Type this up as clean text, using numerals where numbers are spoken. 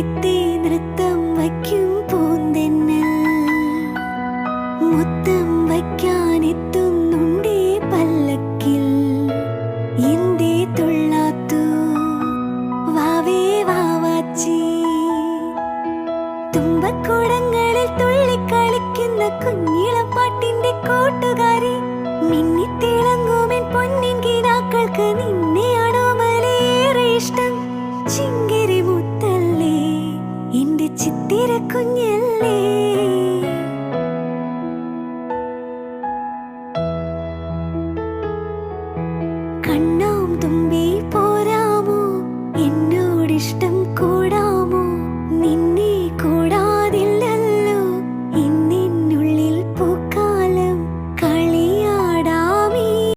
തിത്തേ നൃത്തം വയ്ക്കും പൂന്തെന്നൽ മുത്തം വയ്ക്കാനെത്തുന്നുണ്ടേ പല്ലക്കിൽ എന്തേ തുള്ളാത്തു വാവേ വാവാച്ചി തുമ്പക്കൂടങ്ങളിൽ തുള്ളിക്കളിക്കുന്ന കുഞ്ഞിളപ്പാട്ടിന്റെ കൂട്ടുകാരി മിന്നിത്തിളങ്ങുമെൻ പൊന്നിൻ കിനാക്കൾക്ക് നിന്നെയാണോ മലേറെ ഇഷ്ടം ചിങ്കിരി മുത്തല്ലേ എന്റെ ചിത്തിര കുഞ്ഞല്ലേ കണ്ണാം തുമ്പി പോരാമോ എന്നോടിഷ്ടം